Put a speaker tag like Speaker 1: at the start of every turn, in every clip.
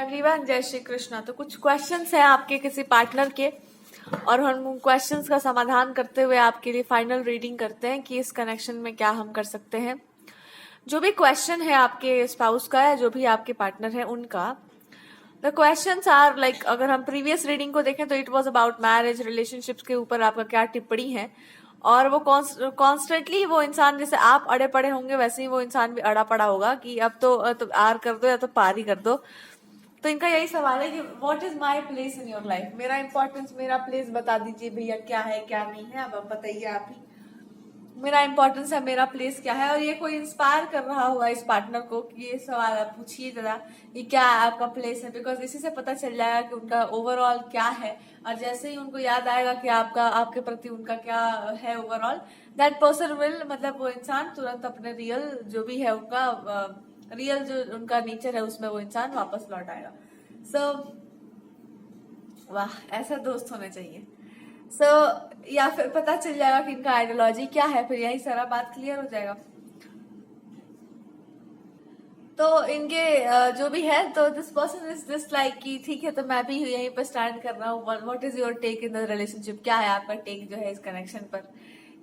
Speaker 1: Everyone, जय श्री कृष्णा। तो कुछ क्वेश्चंस हैं आपके किसी पार्टनर के, और हम उन क्वेश्चंस का समाधान करते हुए आपके लिए फाइनल रीडिंग करते हैं कि इस कनेक्शन में क्या हम कर सकते हैं। जो भी क्वेश्चन है आपके स्पाउस का या जो भी आपके पार्टनर है उनका, द क्वेश्चंस आर लाइक, अगर हम प्रीवियस रीडिंग को देखें तो it was about marriage, relationships के ऊपर आपका क्या टिप्पणी है। और वो कॉन्स्टेंटली वो इंसान, जैसे आप अड़े पड़े होंगे वैसे ही वो इंसान भी अड़ा पड़ा होगा कि अब तो आर कर दो या तो पार ही कर दो। तो इनका यही सवाल है कि what is my place in your life, मेरा इंपॉर्टेंस, मेरा प्लेस बता दीजिए भैया, क्या है क्या नहीं है। अब बताइए आप ही, मेरा इंपॉर्टेंस है, मेरा प्लेस क्या है। और ये कोई इंस्पायर कर रहा हुआ इस पार्टनर को कि ये सवाल आप पूछिए जरा, ये क्या आपका प्लेस है, बिकॉज इसी से पता चल जाएगा कि उनका ओवरऑल क्या है। और जैसे ही उनको याद आएगा कि आपके प्रति उनका क्या है ओवरऑल, दैट पर्सन विल, मतलब वो इंसान तुरंत अपने रियल जो भी है उनका रियल जो उनका नेचर है उसमें वो इंसान वापस लौट आएगा। वाह, ऐसा दोस्त होने चाहिए। या फिर पता चल जाएगा कि इनका आइडियोलॉजी क्या है, फिर यही सारा बात क्लियर हो जाएगा। तो इनके जो भी है, तो this person is this like कि ठीक है, तो मैं भी यहीं पर स्टैंड कर रहा हूँ। What is your take in the relationship, क्या है आपका टेक जो है इस कनेक्शन पर।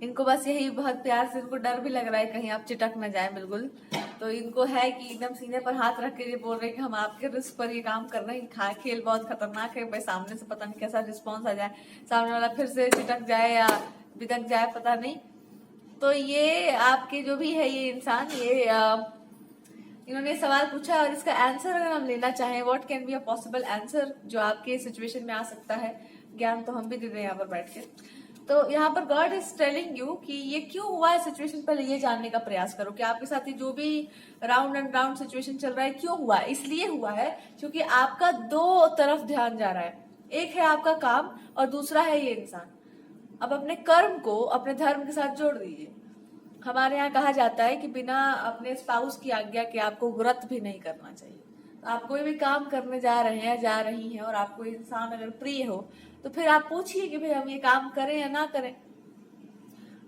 Speaker 1: इनको बस यही, बहुत प्यार से, इनको डर भी लग रहा है कहीं आप चिटक न जाए बिल्कुल। तो इनको है कि एकदम सीने पर हाथ रख के ये बोल रहे हैं कि हम आपके रिस्क पर ये काम कर रहे हैं। खेल बहुत खतरनाक है भाई, सामने से पता नहीं कैसा रिस्पॉन्स आ जाए, सामने वाला फिर से चिटक जाए या बिदक जाए, पता नहीं। तो ये आपके जो भी है ये इंसान, ये इन्होंने सवाल पूछा और इसका आंसर अगर हम लेना चाहें, what can be a possible answer जो आपके सिचुएशन में आ सकता है। ज्ञान तो हम भी दे रहे हैं यहाँ पर बैठ के। तो यहाँ पर गॉड इज टेलिंग यू कि ये क्यों हुआ है सिचुएशन, पहले ये जानने का प्रयास करो कि आपके साथ ही जो भी राउंड एंड राउंड सिचुएशन चल रहा है क्यों हुआ है। इसलिए हुआ है क्योंकि आपका दो तरफ ध्यान जा रहा है, एक है आपका काम और दूसरा है ये इंसान। अब अपने कर्म को अपने धर्म के साथ जोड़ दीजिए। हमारे यहाँ कहा जाता है कि बिना अपने स्पाउस की आज्ञा के आपको व्रत भी नहीं करना चाहिए। तो आप कोई भी काम करने जा रहे हैं, जा रही हैं, और आपको इंसान अगर प्रिय हो तो फिर आप पूछिए कि भाई हम ये काम करें या ना करें।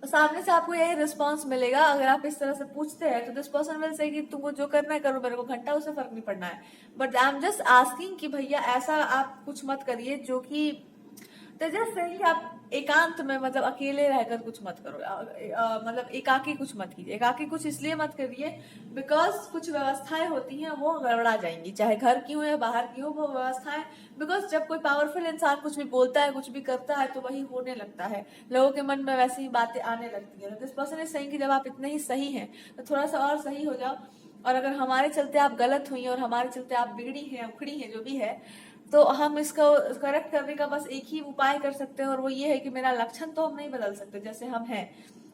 Speaker 1: तो सामने से आपको यही रिस्पांस मिलेगा। अगर आप इस तरह से पूछते हैं तो दिस पर्सन विल से कि तुमको जो करना है करो, मेरे को घंटा उससे फर्क नहीं पड़ना है। But I am just asking कि भैया ऐसा आप कुछ मत करिए जो कि, तो जैसे कि आप एकांत में, मतलब अकेले रहकर कुछ मत करो, मतलब एकाकी कुछ मत कीजिए। एकाकी कुछ इसलिए मत करिए बिकॉज कुछ व्यवस्थाएं होती हैं वो गड़बड़ा जाएंगी, चाहे घर की हो या बाहर की हो वो व्यवस्थाएं। बिकॉज जब कोई पावरफुल इंसान कुछ भी बोलता है, कुछ भी करता है, तो वही होने लगता है, लोगों के मन में वैसी ही बातें आने लगती है। दिस पर्सन इज सेइंग कि जब आप इतने ही सही हैं तो थोड़ा सा और सही हो जाओ। और अगर हमारे चलते आप गलत हुई और हमारे चलते आप बिगड़ी हैं, उखड़ी हैं, जो भी है, तो हम इसको करेक्ट करने का बस एक ही उपाय कर सकते हैं, और वो ये है कि मेरा लक्षण तो हम नहीं बदल सकते जैसे हम हैं।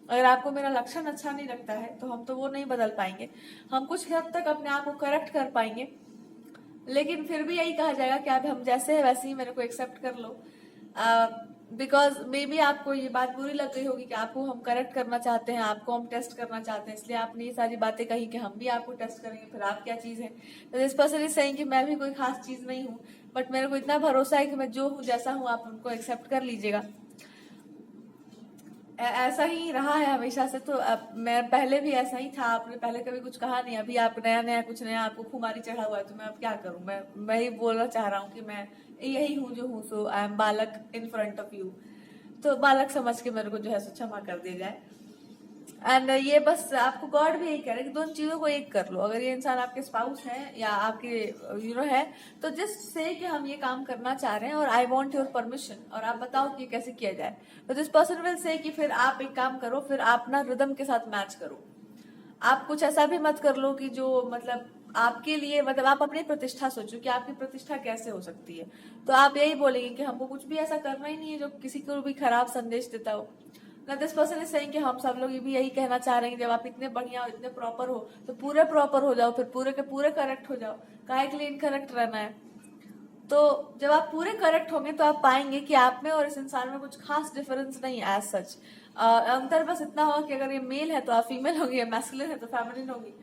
Speaker 1: अगर आपको मेरा लक्षण अच्छा नहीं लगता है तो हम तो वो नहीं बदल पाएंगे। हम कुछ हद तक अपने आप को करेक्ट कर पाएंगे, लेकिन फिर भी यही कहा जाएगा कि आप हम जैसे है वैसे ही मेरे को एक्सेप्ट कर लो। बिकॉज मे बी आपको ये बात बुरी लग गई होगी कि आपको हम करेक्ट करना चाहते हैं, आपको हम टेस्ट करना चाहते हैं, इसलिए आपने ये सारी बातें कही कि हम भी आपको टेस्ट करेंगे, फिर आप क्या चीज है। तो दिस पर्सन इज सेइंग कि मैं भी कोई खास चीज नहीं हूँ, बट मेरे को इतना भरोसा है कि मैं जो हूँ, जैसा हूँ, आप उनको एक्सेप्ट कर लीजिएगा। ऐसा ही रहा है हमेशा से। तो अब मैं पहले भी ऐसा ही था, आपने पहले कभी कुछ कहा नहीं, अभी आप नया नया कुछ नया आपको खुमारी चढ़ा हुआ है, तो मैं अब क्या करूं। मैं ही बोलना चाह रहा हूँ कि मैं यही हूँ जो हूँ, सो आई एम बालक इन फ्रंट ऑफ यू। तो बालक समझ के मेरे को जो है सो क्षमा कर दिया जाए। एंड ये बस आपको गॉड भी यही कह रहे हैं कि दोनों चीजों को एक कर लो। अगर ये इंसान आपके स्पाउस है या आपके है, तो जस्ट से कि हम ये काम करना चाह रहे हैं और आई वॉन्ट योर परमिशन, और आप बताओ कि कैसे किया जाए। तो दिस पर्सन विल से कि फिर आप एक काम करो, फिर आप ना रिदम के साथ मैच करो। आप कुछ ऐसा भी मत कर लो कि जो मतलब आपके लिए, मतलब आप अपनी प्रतिष्ठा सोचो कि आपकी प्रतिष्ठा कैसे हो सकती है। तो आप यही बोलेंगे कि हमको कुछ भी ऐसा करना ही नहीं है जो किसी को भी खराब संदेश देता हो। ना दिस पर्सन इज सेइंग कि हम सब लोग भी यही कहना चाह रहे हैं कि जब आप इतने बढ़िया हो, इतने प्रॉपर हो, तो पूरे प्रॉपर हो जाओ, फिर पूरे के पूरे करेक्ट हो जाओ। काहे के लिए इनकरेक्ट रहना है। तो जब आप पूरे करेक्ट होंगे तो आप पाएंगे कि आप में और इस इंसान में कुछ खास डिफरेंस नहीं है एज सच। अंतर बस इतना होगा कि अगर ये मेल है तो आप फीमेल होगी, या मैस्कुलिन है तो फेमिनिन होगी,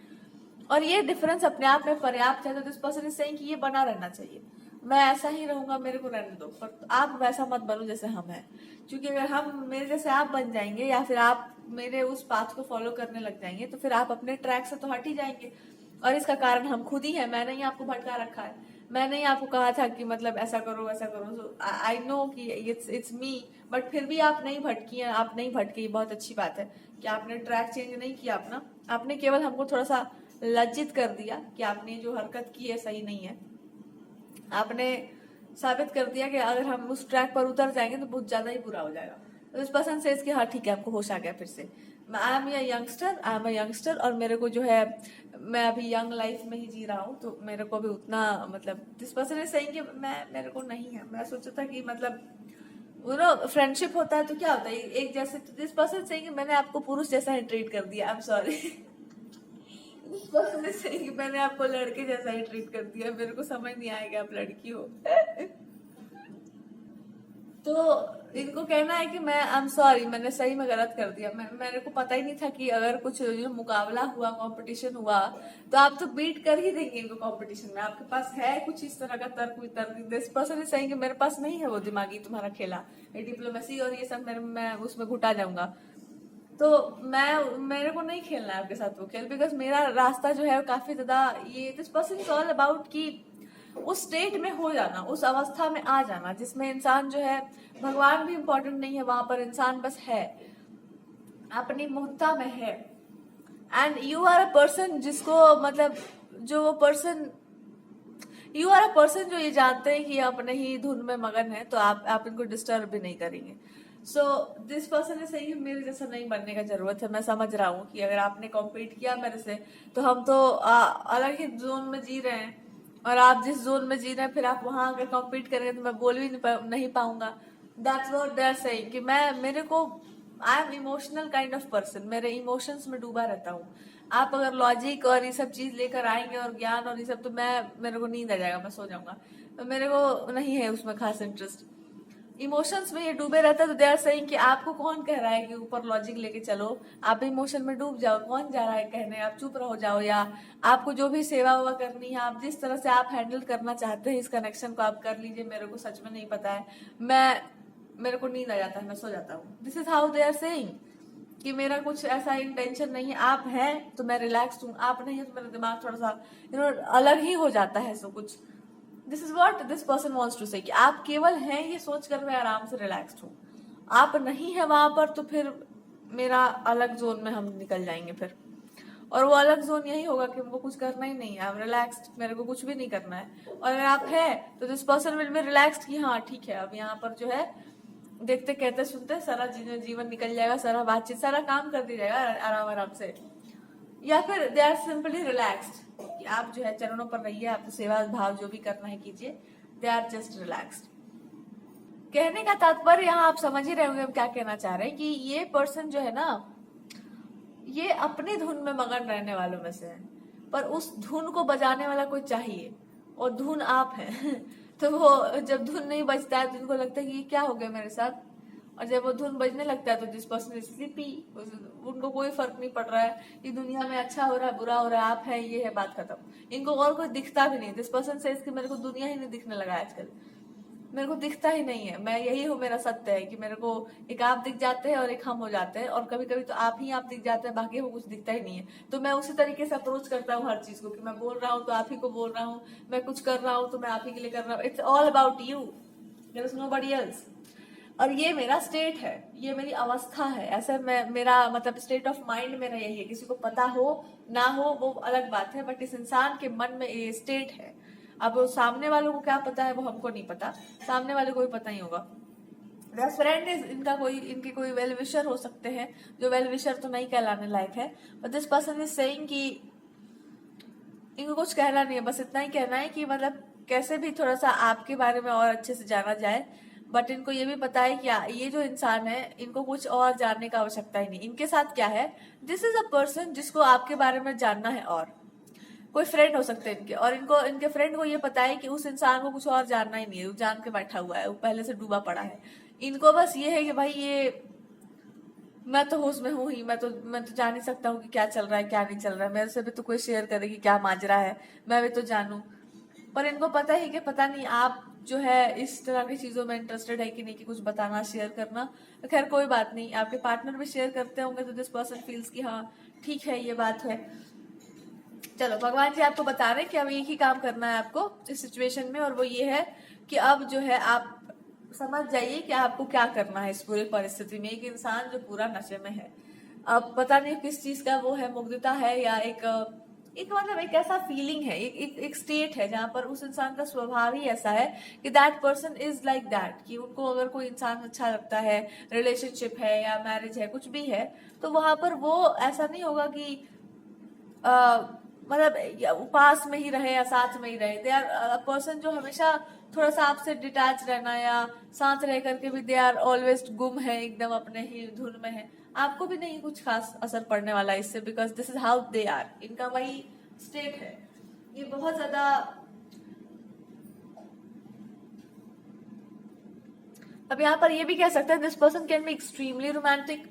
Speaker 1: और ये डिफरेंस अपने आप में पर्याप्त है। तो दिस पर्सन इज सेइंग कि ये बना रहना चाहिए। मैं ऐसा ही रहूंगा, मेरे को रहने दो, पर आप वैसा मत बनो जैसे हम हैं। क्योंकि अगर हम मेरे जैसे आप बन जाएंगे या फिर आप मेरे उस पाथ को फॉलो करने लग जाएंगे, तो फिर आप अपने ट्रैक से तो हट ही जाएंगे। और इसका कारण हम खुद ही है, मैंने ही आपको भटका रखा है। मैंने ही आपको कहा था कि मतलब ऐसा करो वैसा करो, सो आई नो कि इट्स मी, बट फिर भी आप नहीं भटकी हैं, आप नहीं भटकी, बहुत अच्छी बात है कि आपने ट्रैक चेंज नहीं किया अपना। आपने केवल हमको थोड़ा सा लज्जित कर दिया कि आपने जो हरकत की है सही नहीं है। आपने साबित कर दिया कि अगर हम उस ट्रैक पर उतर जाएंगे तो बहुत ज्यादा ही बुरा हो जाएगा। तो इस पर्सन से इसके हाँ ठीक है, आपको होश आ गया फिर से। आई एम ए यंगस्टर, और मेरे को जो है मैं अभी यंग लाइफ में ही जी रहा हूँ, तो मेरे को भी उतना मतलब दिस पर्सन इज सेइंग कि मैं मेरे को नहीं है। मैं सोचा था कि मतलब वो नो फ्रेंडशिप होता है तो क्या होता है एक जैसे, दिस पर्सन सेइंग कि मैंने आपको पुरुष जैसा ही ट्रीट कर दिया, I am sorry. This person is saying कि मैंने आपको लड़के जैसा ही ट्रीट कर दिया, मेरे को समझ नहीं आएगा आप लड़की हो। तो इनको कहना है कि मैं आई एम सॉरी, मैंने सही में गलत कर दिया। मेरे को पता ही नहीं था कि अगर कुछ जो मुकाबला हुआ, कंपटीशन हुआ, तो आप तो बीट कर ही देंगे इनको कंपटीशन में। आपके पास है कुछ इस तरह का तर्क वितर्क? दिस पर्सन इज सेइंग कि मेरे पास नहीं है वो दिमागी तुम्हारा खेला, ये डिप्लोमेसी और ये सब मैं उसमें घुटा जाऊंगा। तो मेरे को नहीं खेलना है आपके साथ वो खेल, बिकॉज मेरा रास्ता जो है काफी ज्यादा ये this person is all about कि उस स्टेट में हो जाना, उस अवस्था में आ जाना जिसमें इंसान जो है, भगवान भी इम्पोर्टेंट नहीं है वहां पर, इंसान बस है, अपनी मुहत्ता में है। And you are a person जिसको मतलब जो वो person, you are a person जो ये जानते हैं कि अपने ही धुन में मगन है, तो आप इनको डिस्टर्ब भी नहीं करेंगे। सो दिस पर्सन है सही, मेरे जैसा नहीं बनने का जरूरत है। मैं समझ रहा हूँ कि अगर आपने कॉम्पीट किया मेरे से तो हम तो अलग ही जोन में जी रहे हैं, और आप जिस जोन में जी रहे हैं फिर आप वहां अगर कॉम्पीट करेंगे तो मैं बोल भी नहीं पाऊंगा। That's what they are saying कि मैं मेरे को I am emotional kind of person, मेरे इमोशंस में डूबा रहता हूँ। आप अगर लॉजिक और ये सब चीज लेकर आएंगे और ज्ञान और ये सब, तो मेरे को नींद आ जाएगा, मैं सो जाऊंगा। तो मेरे को नहीं है उसमें खास इंटरेस्ट। इमोशंस में ये डूबे रहता है, तो दे आर सेइंग कि आपको कौन कह रहा है कि ऊपर लॉजिक लेके चलो, आप इमोशन में डूब जाओ, कौन जा रहा है कहने आप चुप रहो जाओ, या आपको जो भी सेवा वेवा करनी है, आप जिस तरह से आप हैंडल करना चाहते हैं इस कनेक्शन को आप कर लीजिए, मेरे को सच में नहीं पता है। मेरे को नींद आ जाता है, मैं सो जाता हूँ। This is how they are saying कि मेरा कुछ ऐसा इंटेंशन नहीं है। आप हैं तो मैं रिलैक्स हूँ, आप नहीं है तो मेरा दिमाग थोड़ा सा अलग ही हो जाता है सब कुछ। This is what this person wants to say कि आप केवल हैं ये सोचकर मैं आराम से रिलैक्स्ड हूँ, आप नहीं है वहां पर तो फिर मेरा अलग जोन में हम निकल जाएंगे फिर। और वो अलग जोन यही होगा कि हमको कुछ करना ही नहीं है, आई एम रिलैक्स्ड, मेरे को कुछ भी नहीं करना है। और अगर आप है तो this person will be relaxed कि हाँ ठीक है, अब यहाँ पर जो है देखते कहते सुनते सारा जीवन निकल जाएगा, सारा बातचीत सारा काम कर दिया जाएगा आराम आराम से। या फिर दे आर सिंपली रिलैक्स्ड कि आप जो है चरणों पर रहिए, आपको सेवा भाव जो भी करना है कीजिए, दे आर जस्ट रिलैक्स्ड। कहने का तात्पर्य यहाँ आप समझ ही रहे होंगे हम क्या कहना चाह रहे हैं कि ये पर्सन जो है ना, ये अपनी धुन में मगन रहने वालों में से है, पर उस धुन को बजाने वाला कोई चाहिए, और धुन आप हैं। तो वो जब धुन नहीं बजता है तो उनको लगता है कि ये क्या हो गया मेरे साथ, और जब वो धुन बजने लगता है तो जिस पर्सन इज स्लीपी, उनको कोई फर्क नहीं पड़ रहा है कि दुनिया में अच्छा हो रहा है बुरा हो रहा है, आप है ये है, बात खत्म। इनको और कोई दिखता भी नहीं। दिस पर्सन से इसकी मेरे को दुनिया ही नहीं दिखने लगा आजकल, मेरे को दिखता ही नहीं है। मैं यही हूँ, मेरा सत्य है कि मेरे को एक आप दिख जाते हैं और एक हम हो जाते हैं, और कभी कभी तो आप दिख जाते हैं, बाकी वो कुछ दिखता ही नहीं है। तो मैं उसी तरीके से अप्रोच करता हूँ हर चीज को कि मैं बोल रहा हूँ तो आप ही को बोल रहा हूँ, मैं कुछ कर रहा हूँ तो मैं आप ही के लिए कर रहा हूँ। It's all about you, there is nobody else. और ये मेरा स्टेट है, ये मेरी अवस्था है, ऐसा मैं मेरा मतलब स्टेट ऑफ माइंड मेरा यही है। किसी को पता हो ना हो वो अलग बात है, बट इस इंसान के मन में ये स्टेट है। अब सामने वालों को क्या पता है वो हमको नहीं पता, सामने वाले को भी पता नहीं होगा। फ्रेंड इज इनके कोई वेल विशर हो सकते हैं, जो वेल विशर तो नहीं कहलाने लायक है, but this person is saying कि इनको कुछ कहना नहीं है, बस इतना ही कहना है कि मतलब कैसे भी थोड़ा सा आपके बारे में और अच्छे से जाना जाए। बट इनको ये भी पता है कि ये जो इंसान है इनको कुछ और जानने का आवश्यकता ही नहीं। इनके साथ क्या है, दिस इज अ पर्सन जिसको आपके बारे में जानना है, और कोई फ्रेंड हो सकते हैं इनके, और इनके फ्रेंड को ये पता है कि उस इंसान को कुछ और जानना ही नहीं है, वो जान के बैठा हुआ है, वो पहले से डूबा पड़ा है। इनको बस ये है कि भाई ये मैं तो होश में हूँ ही, मैं तो जान ही सकता हूँ कि क्या चल रहा है क्या नहीं चल रहा है, मेरे से भी तो कोई शेयर करे कि क्या माजरा है, मैं भी तो जानूं। पर इनको पता है कि पता नहीं आप जो है इस तरह की चीजों में इंटरेस्टेड है कि नहीं, कि कुछ बताना शेयर करना। तो खैर कोई बात नहीं, आपके पार्टनर भी शेयर करते होंगे तो दिस पर्सन फील्स कि हाँ ठीक है ये बात है, चलो भगवान जी आपको बता रहे हैं कि अब एक ही काम करना है आपको इस सिचुएशन में, और वो ये है कि अब जो है आप समझ जाइए कि आपको क्या करना है इस पूरी परिस्थिति में। एक इंसान जो पूरा नशे में है, अब पता नहीं किस चीज का वो है, मुग्धता है या एक मतलब एक ऐसा फीलिंग है, एक स्टेट है जहां पर उस इंसान का स्वभाव ही ऐसा है कि that person is like that, कि उनको अगर कोई इंसान अच्छा लगता है, रिलेशनशिप है या मैरिज है, कुछ भी है, तो वहां पर वो ऐसा नहीं होगा कि मतलब पास में ही रहे या साथ में ही रहे। दे आर पर्सन जो हमेशा थोड़ा सा आपसे डिटैच रहना या साथ रह करके भी दे आर ऑलवेज गुम है, एकदम अपने ही धुन में है। आपको भी नहीं कुछ खास असर पड़ने वाला इससे, because this is how they are, इनका वही स्टेट है। ये बहुत ज्यादा अब यहाँ पर ये भी कह सकते हैं this person can be extremely romantic,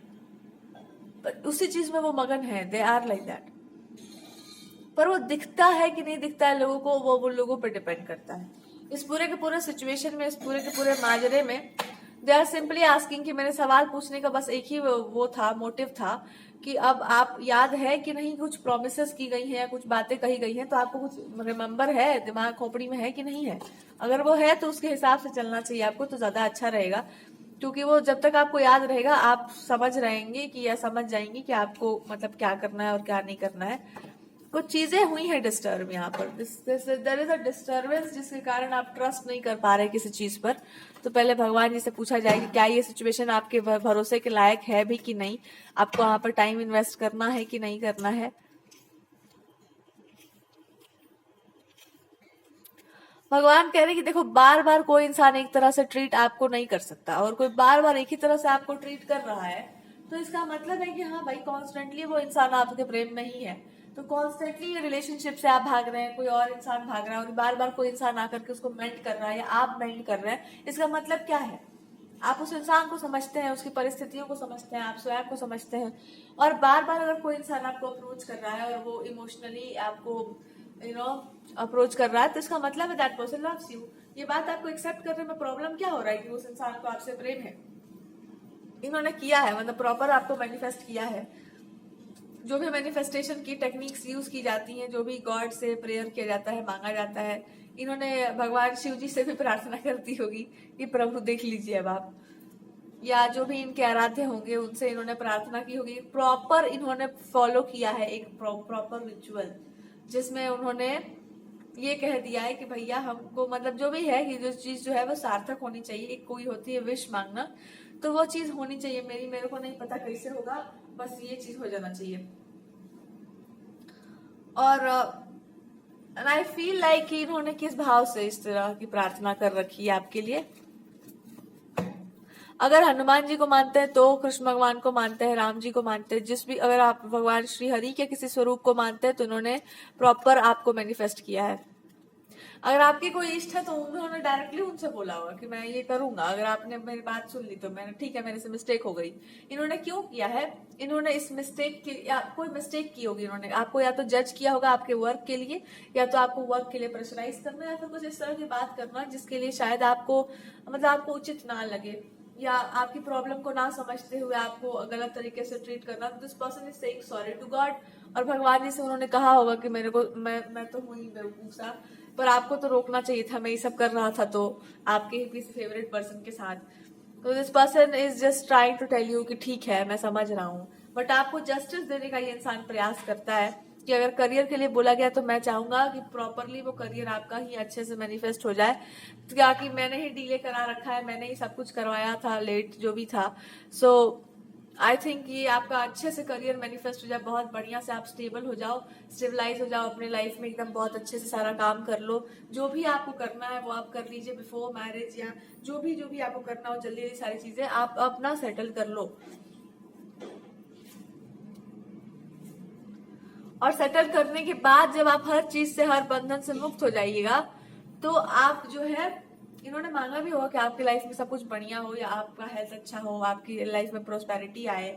Speaker 1: उसी चीज में वो मगन है, दे आर लाइक दैट। पर वो दिखता है कि नहीं दिखता है लोगों को, वो लोगों पर डिपेंड करता है। इस पूरे के पूरे सिचुएशन में, इस पूरे के पूरे माजरे में दे आर सिंपली आस्किंग कि मेरे सवाल पूछने का बस एक ही वो था, मोटिव था कि अब आप याद है कि नहीं कुछ प्रोमिसेस की गई हैं या कुछ बातें कही गई हैं, तो आपको कुछ रिमेम्बर है, दिमाग खोपड़ी में है कि नहीं है। अगर वो है तो उसके हिसाब से चलना चाहिए आपको, तो ज्यादा अच्छा रहेगा। क्योंकि वो जब तक आपको याद रहेगा आप समझ रहेंगे कि या समझ जाएंगे कि आपको मतलब क्या करना है और क्या नहीं करना है। कुछ चीजें हुई हैं डिस्टर्ब यहाँ पर, देयर इज अ डिस्टर्बेंस जिसके कारण आप ट्रस्ट नहीं कर पा रहे किसी चीज पर। तो पहले भगवान जी से पूछा जाए कि क्या ये सिचुएशन आपके भरोसे के लायक है भी कि नहीं, आपको वहां पर टाइम इन्वेस्ट करना है कि नहीं करना है। भगवान कह रहे हैं कि देखो बार बार कोई इंसान एक तरह से ट्रीट आपको नहीं कर सकता, और कोई बार बार एक ही तरह से आपको ट्रीट कर रहा है तो इसका मतलब है कि हाँ भाई कॉन्स्टेंटली वो इंसान आपके प्रेम में ही है। तो कॉन्स्टेंटली रिलेशनशिप से आप भाग रहे हैं, कोई और इंसान भाग रहा है, और बार बार कोई इंसान आकर के उसको मेंट कर रहा है या आप मेंट कर रहे हैं, इसका मतलब क्या है? आप उस इंसान को समझते हैं, उसकी परिस्थितियों को समझते हैं, आप स्वयं को समझते हैं। और बार बार अगर कोई इंसान आपको अप्रोच कर रहा है और वो इमोशनली आपको अप्रोच कर रहा है, तो इसका मतलब है दैट पर्सन लव्स यू। ये बात आपको एक्सेप्ट करने में प्रॉब्लम क्या हो रहा है कि उस इंसान को आपसे प्रेम है। इन्होंने किया है, मतलब प्रॉपर आपको मैनिफेस्ट किया है। जो भी मैनिफेस्टेशन की टेक्निक्स यूज की जाती हैं, जो भी गॉड से प्रेयर किया जाता है, मांगा जाता है, इन्होंने भगवान शिव जी से भी प्रार्थना करती होगी कि प्रभु देख लीजिए अब आप, या जो भी इनके आराध्य होंगे उनसे इन्होंने प्रार्थना की होगी। प्रॉपर इन्होंने फॉलो किया है एक प्रॉपर रिचुअल, जिसमें उन्होंने ये कह दिया है कि भैया हमको मतलब जो भी है कि जो चीज जो है वो सार्थक होनी चाहिए। एक कोई होती है विश मांगना, तो वो चीज होनी चाहिए मेरे को नहीं पता कैसे होगा, बस ये चीज हो जाना चाहिए। और आई फील लाइक कि इन्होंने किस भाव से इस तरह की प्रार्थना कर रखी है आपके लिए। अगर हनुमान जी को मानते हैं तो कृष्ण भगवान को मानते हैं, राम जी को मानते हैं, जिस भी अगर आप भगवान श्री हरि के किसी स्वरूप को मानते हैं तो इन्होंने प्रॉपर आपको मैनिफेस्ट किया है। अगर आपके कोई इष्ट है तो उन्होंने डायरेक्टली उनसे बोला होगा कि मैं ये करूंगा, अगर आपने मेरी बात सुन ली तो मैंने ठीक है, मेरे से मिस्टेक हो गई। इन्होंने क्यों किया है? इन्होंने इस मिस्टेक की या कोई मिस्टेक की होगी, इन्होंने आपको या तो जज किया होगा आपके वर्क के लिए, या तो आपको वर्क के लिए प्रेशराइज करना, या फिर कुछ इस तरह की बात करना जिसके लिए शायद आपको मतलब आपको उचित ना लगे, या आपकी प्रॉब्लम को ना समझते हुए आपको गलत तरीके से ट्रीट करना। This person is saying sorry to God, और भगवान जी से उन्होंने कहा होगा कि मेरे को मैं तो हुई बेवकूफ सा, पर आपको तो रोकना चाहिए था, मैं ये सब कर रहा था तो आपके ही किसी फेवरेट पर्सन के साथ। तो this person is just trying to tell you कि ठीक है मैं समझ रहा हूँ, बट आपको जस्टिस देने का ये इंसान प्रयास करता है कि अगर करियर के लिए बोला गया तो मैं चाहूंगा कि प्रॉपरली वो करियर आपका ही अच्छे से मैनिफेस्ट हो जाए। क्या कि मैंने ही डिले करा रखा है, मैंने ही सब कुछ करवाया था, लेट जो भी था। सो आई थिंक ये आपका अच्छे से करियर मैनिफेस्ट हो जाए, बहुत बढ़िया से आप स्टेबल हो जाओ, स्टेबलाइज हो जाओ अपने लाइफ में, एकदम बहुत अच्छे से सारा काम कर लो। जो भी आपको करना है वो आप कर लीजिए बिफोर मैरिज, या जो भी आपको करना हो जल्दी जल्दी सारी चीजें आप अपना सेटल कर लो। और सेटल करने के बाद जब आप हर चीज से, हर बंधन से मुक्त हो जाइएगा, तो आप जो है, इन्होंने मांगा भी होगा कि आपकी लाइफ में सब कुछ बढ़िया हो, या आपका हेल्थ अच्छा हो, आपकी लाइफ में प्रोस्पेरिटी आए।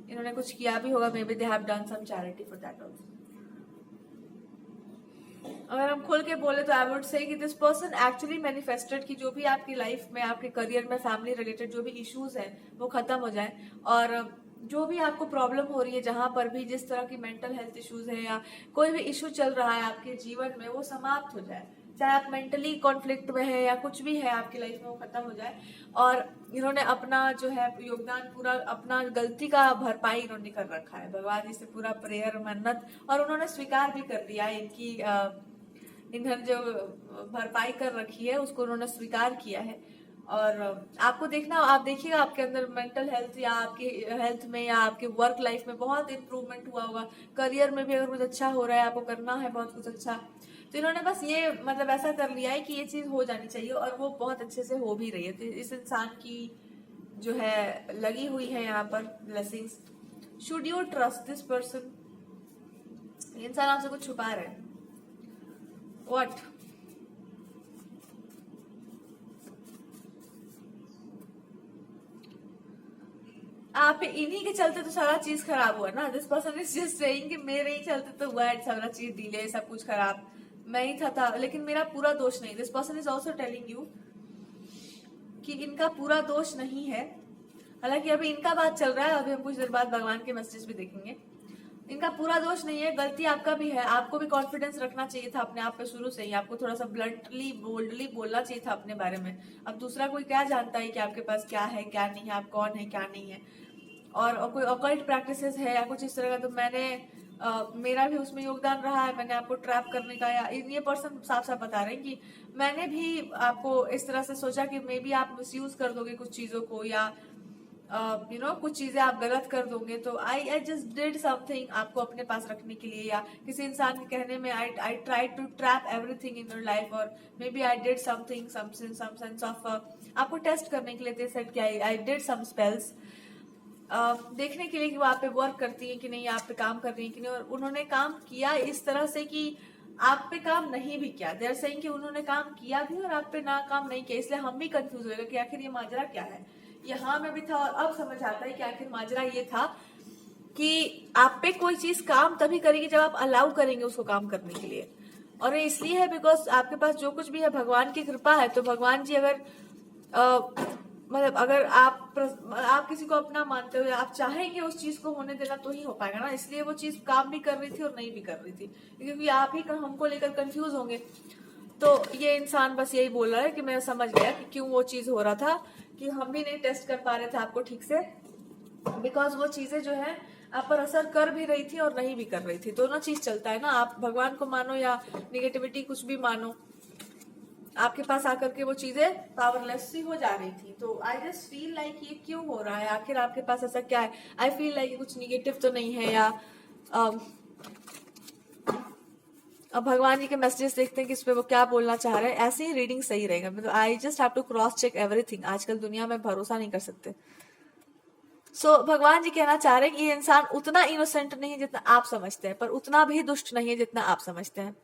Speaker 1: इन्होंने कुछ किया भी होगा, maybe they have done some charity for that also. अगर हम खुल के बोले तो आई वुड से कि दिस पर्सन एक्चुअली मैनिफेस्टेड कि जो भी आपकी लाइफ में, आपके करियर में, फैमिली रिलेटेड जो भी इश्यूज हैं वो खत्म हो जाए, और जो भी आपको प्रॉब्लम हो रही है, जहां पर भी जिस तरह की मेंटल हेल्थ इश्यूज है या कोई भी इश्यू चल रहा है आपके जीवन में, वो समाप्त हो जाए। चाहे आप मेंटली कॉन्फ्लिक्ट में है या कुछ भी है आपकी लाइफ में, वो खत्म हो जाए। और इन्होंने अपना जो है योगदान पूरा, अपना गलती का भरपाई इन्होंने कर रखा है भगवान जी से, पूरा प्रेयर मन्नत, और उन्होंने स्वीकार भी कर दिया है इनकी इन्होंने जो भरपाई कर रखी है उसको उन्होंने स्वीकार किया है। और आपको देखना, आप देखिएगा आपके अंदर मेंटल हेल्थ या आपकी हेल्थ में या आपके वर्क लाइफ में बहुत इंप्रूवमेंट हुआ होगा। करियर में भी अगर कुछ अच्छा हो रहा है, आपको करना है बहुत कुछ अच्छा, तो इन्होंने बस ये मतलब ऐसा कर लिया है कि ये चीज हो जानी चाहिए, और वो बहुत अच्छे से हो भी रही है। तो इस इंसान की जो है लगी हुई है यहाँ पर blessings. Should you trust this person? इंसान आपसे कुछ छुपा रहे हैं। व्हाट? आप इन्हीं के चलते तो सारा चीज खराब हुआ ना। This person is just saying कि मेरे ही चलते तो हुआ है सारा चीज, डिले, सब कुछ खराब, मैं ही था, लेकिन मेरा पूरा दोष नहीं। This person is also telling you कि इनका पूरा दोष नहीं है। हालांकि अभी इनका बात चल रहा है, अभी हम कुछ देर बाद भगवान के मैसेज भी देखेंगे। इनका पूरा दोष नहीं है, गलती आपका भी है। आपको भी कॉन्फिडेंस रखना चाहिए था अपने आप पे शुरू से ही। आपको थोड़ा सा ब्लंटली बोल्डली बोलना चाहिए था अपने बारे में। अब दूसरा कोई क्या जानता है कि आपके पास क्या है क्या नहीं है, आप कौन है क्या नहीं है। और कोई ऑकल्ट प्रैक्टिसेस है या कुछ इस तरह का, तो मेरा भी उसमें योगदान रहा है। मैंने आपको ट्रैप करने का, या ये पर्सन साफ साफ बता रहे हैं कि मैंने भी आपको इस तरह से सोचा कि मे बी आप मिसयूज कर दोगे कुछ चीजों को, या कुछ चीजें आप गलत कर दोगे। तो आई जस्ट डिड समथिंग आपको अपने पास रखने के लिए, या किसी इंसान के कहने में I try to trap everything in your life, और may be I did something some sense of आपको टेस्ट करने के लिए सेट किया। आई डिड सम स्पेल्स देखने के लिए कि वो आप पे वर्क करती है कि नहीं, आप पे काम कर रही है कि नहीं। और उन्होंने काम किया इस तरह से कि आप पे काम नहीं भी किया। देयर सेइंग कि उन्होंने काम किया भी और आप पे ना काम नहीं किया। इसलिए हम भी कंफ्यूज होगा कि आखिर ये माजरा क्या है। यहाँ में भी था, और अब समझ आता है कि आखिर माजरा ये था कि आप पे कोई चीज काम तभी करेगी जब आप अलाउ करेंगे उसको काम करने के लिए। और ये इसलिए है बिकॉज आपके पास जो कुछ भी है भगवान की कृपा है। तो भगवान जी अगर मतलब अगर आप किसी को अपना मानते हो, आप चाहेंगे उस चीज को होने देना, तो ही हो पाएगा ना। इसलिए वो चीज काम भी कर रही थी और नहीं भी कर रही थी, क्योंकि आप ही हमको लेकर कंफ्यूज होंगे। तो ये इंसान बस यही बोल रहा है कि मैं समझ गया कि क्यों वो चीज हो रहा था, कि हम भी नहीं टेस्ट कर पा रहे थे आपको ठीक से, बिकॉज वो चीजें जो है आप पर असर कर भी रही थी और नहीं भी कर रही थी। दोनों चीज चलता है ना, आप भगवान को मानो या निगेटिविटी कुछ भी मानो, आपके पास आकर के वो चीजें पावरलेस सी हो जा रही थी। तो आई जस्ट फील लाइक ये क्यों हो रहा है, आखिर आपके पास ऐसा क्या है। आई फील लाइक कुछ निगेटिव तो नहीं है, या अब भगवान जी के मैसेजेस देखते हैं कि इस पे वो क्या बोलना चाह रहे हैं। ऐसे ही रीडिंग सही रहेगा। मतलब I just have to cross check everything. आजकल दुनिया में भरोसा नहीं कर सकते। भगवान जी कहना चाह रहे हैं कि ये इंसान उतना इनोसेंट नहीं है जितना आप समझते हैं, पर उतना भी दुष्ट नहीं है जितना आप समझते हैं।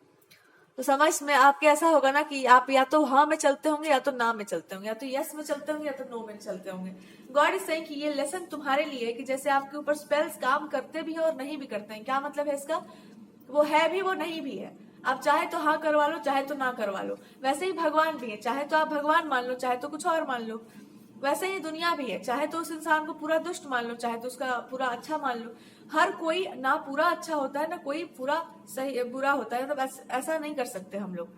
Speaker 1: तो समझ में आपके ऐसा होगा ना कि आप या तो हाँ में चलते होंगे या तो ना में चलते होंगे, या तो यस में चलते होंगे या तो नो में चलते होंगे। गॉड इज सेइंग कि ये लेसन तुम्हारे लिए है कि जैसे आपके ऊपर स्पेल्स काम करते भी हैं और नहीं भी करते हैं। क्या मतलब है इसका? वो है भी, वो नहीं भी है। आप चाहे तो हाँ करवा लो, चाहे तो ना करवा लो। वैसे ही भगवान भी है, चाहे तो आप भगवान मान लो, चाहे तो कुछ और मान लो। वैसे ही दुनिया भी है, चाहे तो उस इंसान को पूरा दुष्ट मान लो, चाहे तो उसका पूरा अच्छा मान लो। हर कोई ना पूरा अच्छा होता है, ना कोई पूरा सही बुरा होता है। मतलब ऐसा नहीं कर सकते हम लोग।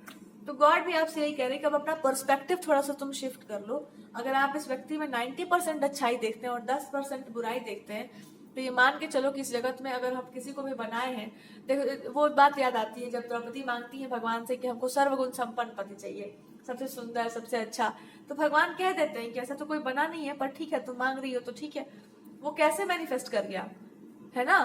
Speaker 1: तो गॉड भी आपसे यही कह रहे हैं कि अब अपना पर्सपेक्टिव थोड़ा सा तुम शिफ्ट कर लो। अगर आप इस व्यक्ति में 90% अच्छाई देखते हैं और 10% बुराई देखते हैं, तो ये मान के चलो कि इस जगत में अगर हम किसी को भी बनाए हैं, देखो वो बात याद आती है जब द्रौपदी मांगती है भगवान से कि हमको सर्वगुण संपन्न पति चाहिए, सबसे सुंदर, सबसे अच्छा। तो भगवान कह देते हैं कि ऐसा तो कोई बना नहीं है, पर ठीक है तुम मांग रही हो तो ठीक है। वो कैसे मैनिफेस्ट कर गया है ना,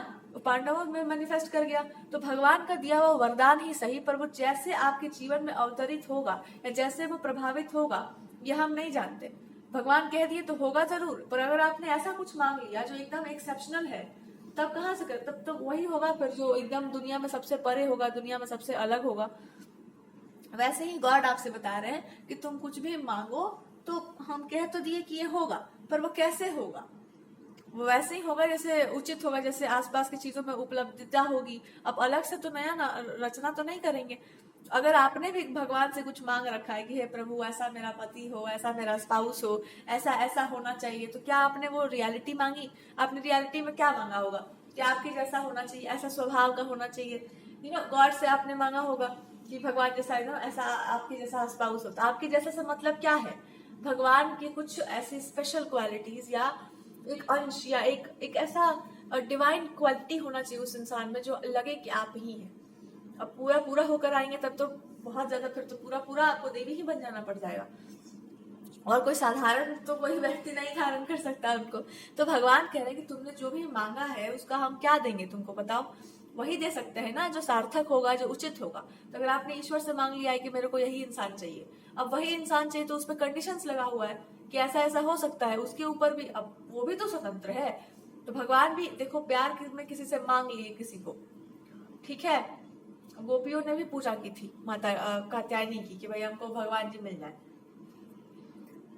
Speaker 1: पांडवों में मैनिफेस्ट कर गया। तो भगवान का दिया हुआ वरदान ही सही, पर वो जैसे आपके जीवन में अवतरित होगा या जैसे वो प्रभावित होगा, ये हम नहीं जानते। भगवान कह दिए तो होगा जरूर, पर अगर आपने ऐसा कुछ मांग लिया जो एकदम एक्सेप्शनल है, तब कहाँ से कर, तब तो वही होगा फिर जो एकदम दुनिया में सबसे परे होगा, दुनिया में सबसे अलग होगा। वैसे ही गॉड आपसे बता रहे हैं कि तुम कुछ भी मांगो तो हम कह तो दिए कि ये होगा, पर वो कैसे होगा? वो वैसे ही होगा जैसे उचित होगा, जैसे आसपास की चीजों में उपलब्धता होगी। अब अलग से तो नया रचना तो नहीं करेंगे। अगर आपने भी भगवान से कुछ मांग रखा है कि हे प्रभु ऐसा मेरा पति हो, ऐसा मेरा स्पाउस हो, ऐसा ऐसा होना चाहिए, तो क्या आपने वो रियलिटी मांगी? आपने रियलिटी में क्या मांगा होगा कि आपके जैसा होना चाहिए, ऐसा स्वभाव का होना चाहिए, गॉड से आपने मांगा होगा कि भगवान जैसा ऐसा आपके जैसा स्पाउस हो। तो आपके जैसा से मतलब क्या है? भगवान की कुछ ऐसी स्पेशल क्वालिटीज या एक अंश या एक ऐसा डिवाइन क्वालिटी होना चाहिए उस इंसान में जो लगे कि आप ही हैं। अब पूरा पूरा होकर आएंगे तब तो बहुत ज्यादा, फिर तो पूरा पूरा आपको देवी ही बन जाना पड़ जाएगा, और कोई साधारण तो कोई व्यक्ति नहीं धारण कर सकता उनको। तो भगवान कह रहे हैं कि तुमने जो भी मांगा है उसका हम क्या देंगे तुमको, बताओ। वही दे सकते हैं ना जो सार्थक होगा, जो उचित होगा। तो अगर आपने ईश्वर से मांग लिया है कि मेरे को यही इंसान चाहिए, अब वही इंसान चाहिए, तो उसमें कंडीशंस लगा हुआ है कि ऐसा ऐसा हो सकता है, उसके ऊपर भी अब वो भी तो स्वतंत्र है। तो भगवान भी देखो, प्यार में किसी से मांग लिए किसी को, ठीक है, गोपियों ने भी पूजा की थी माता कात्यायनी की कि भाई हमको भगवान जी मिल जाए।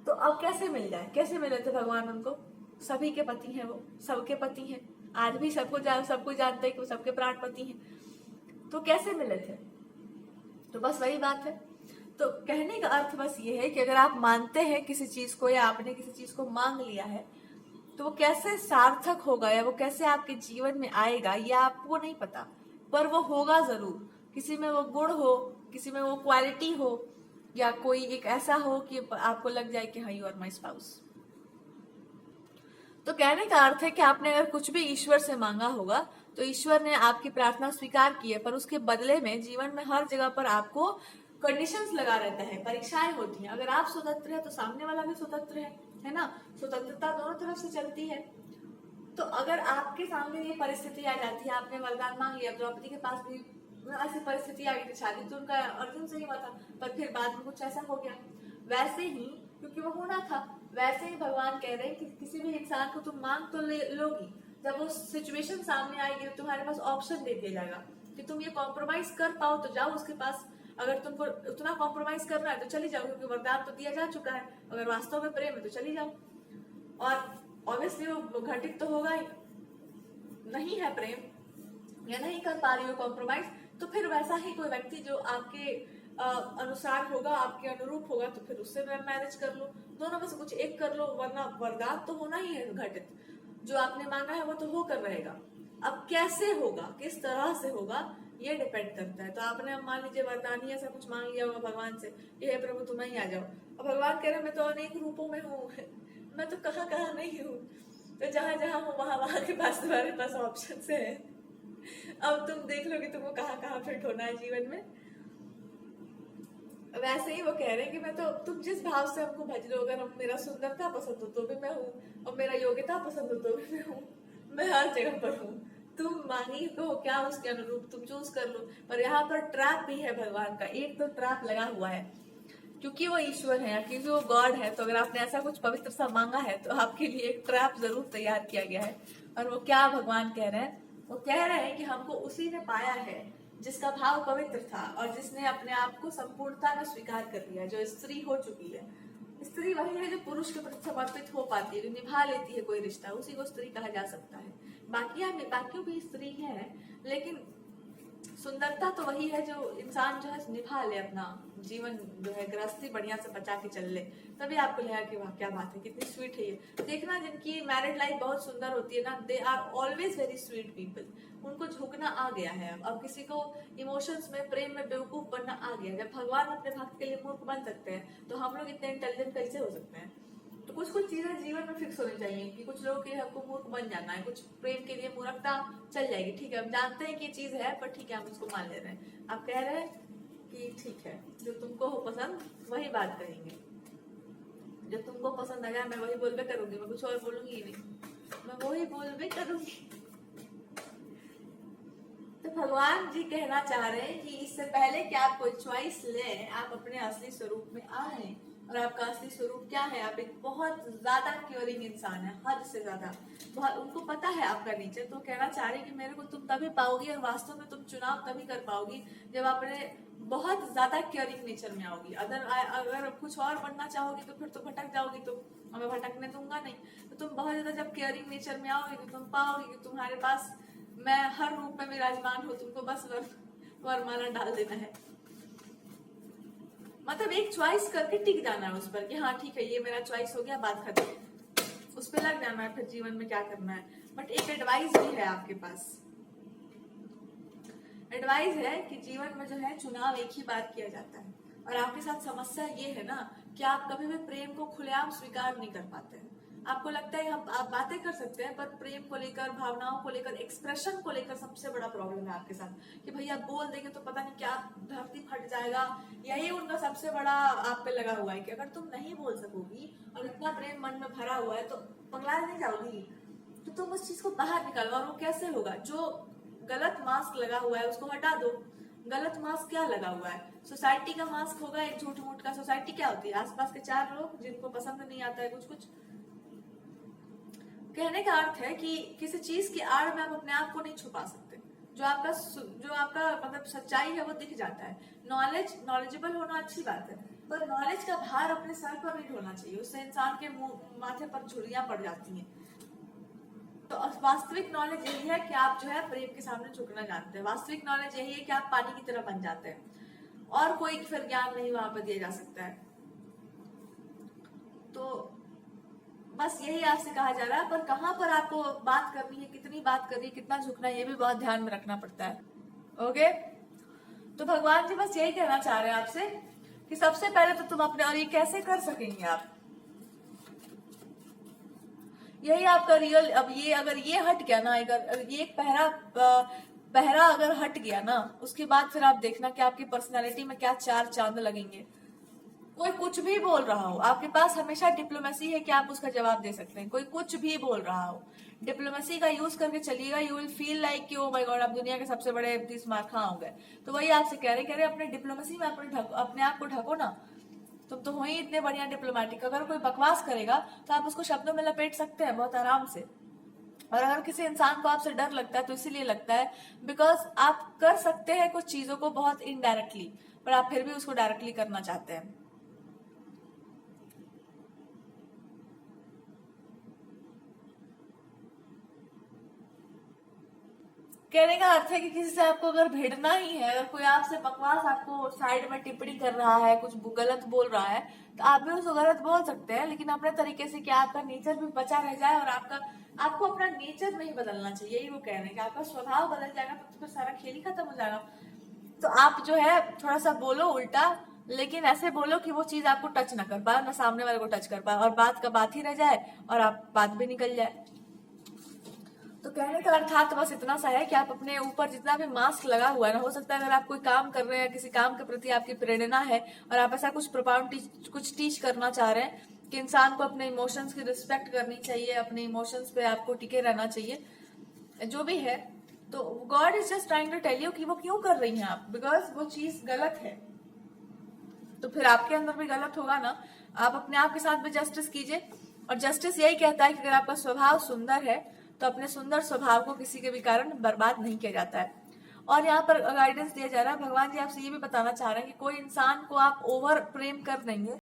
Speaker 1: तो अब कैसे मिल जाए, कैसे मिले थे भगवान उनको? सभी के पति हैं, वो सबके पति हैं। आज भी सबको जानते हैं कि वो सबके प्राणपति हैं। तो कैसे मिले थे? तो बस वही बात है। तो कहने का अर्थ बस ये है कि अगर आप मानते हैं किसी चीज को या आपने किसी चीज को मांग लिया है, तो वो कैसे सार्थक होगा या वो कैसे आपके जीवन में आएगा ये आपको नहीं पता, पर वो होगा जरूर। किसी में वो गुण हो, किसी में वो क्वालिटी हो, या कोई एक ऐसा हो कि आपको लग जाए कि हाँ यू आर माई स्पाउस। तो कहने का अर्थ है कि आपने अगर कुछ भी ईश्वर से मांगा होगा तो ईश्वर ने आपकी प्रार्थना स्वीकार की है, पर उसके बदले में जीवन में हर जगह पर आपको कंडीशंस लगा रहता है, परीक्षाएं होती हैं। अगर आप स्वतंत्र है तो सामने वाला भी स्वतंत्र है ना। स्वतंत्रता दोनों तरफ से चलती है। तो अगर आपके सामने ये परिस्थिति आ जाती है, आपने वरदान मांग लिया, द्रौपदी के पास भी ऐसी परिस्थिति आ गई थी, शादी तो उनका अर्जुन से ही हुआ था, पर फिर बाद में कुछ ऐसा हो गया। वैसे ही, क्योंकि वो होना था, वैसे ही भगवान कह रहे हैं कि किसी भी इंसान को तुम मांग तो लोगी, जब वो सिचुएशन सामने आएगी तो तुम्हारे पास ऑप्शन दे दिया जाएगा कि तुम ये कॉम्प्रोमाइज कर पाओ तो जाओ उसके पास। अगर तुमको उतना कॉम्प्रोमाइज करना है तो चली जाओ, क्योंकि वरदान तो दिया जा चुका है। अगर वास्तव में प्रेम है तो चली जाओ। और ऑब्वियसली वो घटित तो होगा ही, नहीं है प्रेम या नहीं कर पा रही हो कॉम्प्रोमाइज, तो फिर वैसा ही कोई व्यक्ति जो आपके अनुसार होगा, आपके अनुरूप होगा, तो फिर उससे मैनेज कर लो, दोनों में से कुछ एक कर लो, वरना वरदान तो होना ही है घटित। जो आपने मांगा है वो तो होकर रहेगा। अब कैसे होगा, किस तरह से होगा, ये डिपेंड करता है। तो आपने अब मान लीजिए वरदान ही ऐसा कुछ मांग लिया होगा भगवान से, ये प्रभु तुम ही आ जाओ। अब भगवान कह रहे मैं तो अनेक रूपों में हूँ मैं तो कहाँ कहाँ नहीं हूँ। तो जहां जहां हूँ वहां वहां के पास तुम्हारे पास ऑप्शन है। अब तुम देख लो कि तुमको कहाँ कहाँ फिट होना है जीवन में। वैसे ही वो कह रहे हैं कि मैं तो, तुम जिस भाव से हमको भज लो, अगर हम मेरा सुंदरता पसंद हो तो भी मैं हूँ, और मेरा योग्यता पसंद हो तो भी मैं हूँ, मैं हर जगह पर हूँ। तुम मांगी तो क्या उसके अनुरूप तुम चूज कर लो। पर यहाँ पर ट्रैप भी है भगवान का, एक तो ट्रैप लगा हुआ है, क्योंकि वो ईश्वर है, क्योंकि वो गॉड है। तो अगर आपने ऐसा कुछ पवित्र सा मांगा है तो आपके लिए एक ट्रैप जरूर तैयार किया गया है। और वो क्या भगवान कह रहे हैं? वो कह रहे हैं कि हमको उसी ने पाया है जिसका भाव पवित्र था, और जिसने अपने आप को संपूर्णता में स्वीकार कर लिया, जो स्त्री हो चुकी है। स्त्री वही है जो पुरुष के प्रति समर्पित हो पाती है, जो निभा लेती है कोई रिश्ता, उसी को स्त्री कहा जा सकता है। बाकियों भी स्त्री है, लेकिन सुंदरता तो वही है जो इंसान जो है निभा ले अपना जीवन, जो है गृहस्थी बढ़िया से बचा के चल ले। तभी आपको लगा कि वाह क्या बात है, कितनी स्वीट है ये। देखना जिनकी मैरिड लाइफ बहुत सुंदर होती है ना, they are always very sweet people. उनको झुकना आ गया है। अब किसी को इमोशंस में, प्रेम में बेवकूफ बनना आ गया। जब भगवान अपने भक्त के लिए मूर्ख बन सकते हैं तो हम लोग इतने इंटेलिजेंट कैसे हो सकते हैं? तो कुछ कुछ चीजें जीवन में फिक्स होनी चाहिए कि कुछ लोगों के हमको मूर्ख बन जाना है, कुछ प्रेम के लिए मूर्खता चल जाएगी, ठीक है, हम जानते हैं कि ये चीज है, पर ठीक है हम उसको मान ले रहे हैं। आप कह रहे हैं कि ठीक है, जो तुमको हो पसंद वही बात करेंगे, जो तुमको पसंद आया मैं वही बोलबे करूंगी, मैं कुछ और बोलूंगी ही नहीं, मैं वही बोलबे करूंगी। तो भगवान जी कहना चाह रहे हैं कि इससे पहले कि आप कोई चॉइस लें, आप अपने असली स्वरूप में आए। और आपका असली स्वरूप क्या है? आप एक बहुत ज्यादा क्योरिंग इंसान है, हद से ज्यादा। बहुत उनको पता है आपका नेचर, तो कहना चाह रहे हैं कि मेरे को तुम तभी पाओगी, और वास्तव में तुम चुनाव तभी कर पाओगी जब आपने बहुत ज्यादा क्योरिंग नेचर में आओगी। अगर कुछ और बनना चाहोगी तो फिर तो भटक जाओगी, तो मैं भटकने दूंगा नहीं। तो तुम बहुत ज्यादा जब केयरिंग नेचर में आओगे तो तुम पाओगे कि तुम्हारे पास मैं हर रूप में विराजमान हूँ, तुमको बस वरमाला डाल देना है। मतलब एक चॉइस करके टिक जाना है उस पर कि हाँ ठीक है ये मेरा चॉइस हो गया, बात खत्म, उस पर लग जाना है फिर जीवन में क्या करना है। बट एक एडवाइस भी है आपके पास, एडवाइस है कि जीवन में जो है चुनाव एक ही बार किया जाता है। और आपके साथ समस्या ये है ना कि आप कभी भी प्रेम को खुलेआम स्वीकार नहीं कर पाते हैं। आपको लगता है हम आप बातें कर सकते हैं, पर प्रेम को लेकर, भावनाओं को लेकर, एक्सप्रेशन को लेकर सबसे बड़ा प्रॉब्लम है आपके साथ कि भैया बोल देंगे तो पता नहीं क्या धरती फट जाएगा। यही उनका सबसे बड़ा आप पे लगा हुआ है कि अगर तुम नहीं बोल सकोगी और इतना प्रेम मन में भरा हुआ है तो पगला नहीं जाओगी, तो तुम उस चीज को बाहर निकालो। और वो कैसे होगा? जो गलत मास्क लगा हुआ है उसको हटा दो। गलत मास्क क्या लगा हुआ है? सोसाइटी का मास्क होगा, एक झूठ मूठ का। सोसाइटी क्या होती है? आसपास के चार लोग जिनको पसंद नहीं आता है कुछ कुछ। कहने का अर्थ है कि किसी चीज की आड़ में आप अपने आप को नहीं छुपा सकते। जो आपका मतलब सच्चाई है वो दिख जाता है। नॉलेजेबल होना अच्छी बात है, पर नॉलेज का भार अपने सर पर नहीं ढोना चाहिए, उससे इंसान के माथे पर झुर्रियां पड़ जाती हैं। तो वास्तविक नॉलेज यही है कि आप जो है प्रेम के सामने झुकना जानते हैं। वास्तविक नॉलेज यही है कि आप पानी की तरह बन जाते हैं और कोई फिर ज्ञान नहीं वहां पर दिया जा सकता है। तो बस यही आपसे कहा जा रहा है, पर कहाँ पर आपको बात करनी है, कितनी बात करनी है, कितना झुकना है, ये भी बहुत ध्यान में रखना पड़ता है। ओके, तो भगवान जी बस यही कहना चाह रहे हैं आपसे कि सबसे पहले तो तुम अपने, और ये कैसे कर सकेंगे आप, यही आपका रियल। अब ये अगर ये हट गया ना, अगर ये एक पहरा अगर हट गया ना, उसके बाद फिर आप देखना कि आपकी पर्सनालिटी में क्या चार चांद लगेंगे। कोई कुछ भी बोल रहा हो, आपके पास हमेशा डिप्लोमेसी है कि आप उसका जवाब दे सकते हैं। कोई कुछ भी बोल रहा हो, डिप्लोमेसी का यूज करके चलिएगा। यू विल फील लाइक कि ओ माय गॉड, आप दुनिया के सबसे बड़े 30 मार खा हो गए। तो वही आपसे कह रहे अपने डिप्लोमेसी में अपने आप को ढको ना। तुम तो हो ही इतने बढ़िया डिप्लोमेटिक। अगर कोई बकवास करेगा तो आप उसको शब्दों में लपेट सकते हैं बहुत आराम से। और अगर किसी इंसान को आपसे डर लगता है तो इसीलिए लगता है बिकॉज आप कर सकते हैं कुछ चीजों को बहुत इनडायरेक्टली, पर आप फिर भी उसको डायरेक्टली करना चाहते हैं। कहने का अर्थ है कि किसी से आपको अगर भिड़ना ही है, अगर कोई आपसे बकवास आपको साइड में टिप्पणी कर रहा है, कुछ गलत बोल रहा है, तो आप भी उसको गलत बोल सकते हैं, लेकिन अपने तरीके से कि आपका नेचर भी बचा रह जाए। और आपको अपना नेचर नहीं बदलना चाहिए, यही वो कह रहे हैं कि आपका स्वभाव बदल जाएगा तो फिर सारा खेल ही खत्म हो जाएगा। तो आप जो है थोड़ा सा बोलो उल्टा, लेकिन ऐसे बोलो कि वो चीज आपको टच ना कर पाए, ना सामने वाले को टच कर पाए, और बात का बात ही रह जाए और आप बात भी निकल जाए। तो कहने का अर्थात बस इतना सा है कि आप अपने ऊपर जितना भी मास्क लगा हुआ है ना, हो सकता है अगर आप कोई काम कर रहे हैं, किसी काम के प्रति आपकी प्रेरणा है और आप ऐसा कुछ टीच करना चाह रहे हैं कि इंसान को अपने इमोशंस की रिस्पेक्ट करनी चाहिए, अपने इमोशंस पे आपको टिके रहना चाहिए, जो भी है, तो God is just trying to tell you कि वो क्यों कर रही हैं आप, बिकॉज वो चीज गलत है। तो फिर आपके अंदर भी गलत होगा ना। आप अपने आप के साथ भी जस्टिस कीजिए। और जस्टिस यही कहता है कि अगर आपका स्वभाव सुंदर है तो अपने सुंदर स्वभाव को किसी के भी कारण बर्बाद नहीं किया जाता है। और यहाँ पर गाइडेंस दिया जा रहा है, भगवान जी आपसे ये भी बताना चाह रहे हैं कि कोई इंसान को आप ओवर प्रेम कर देंगे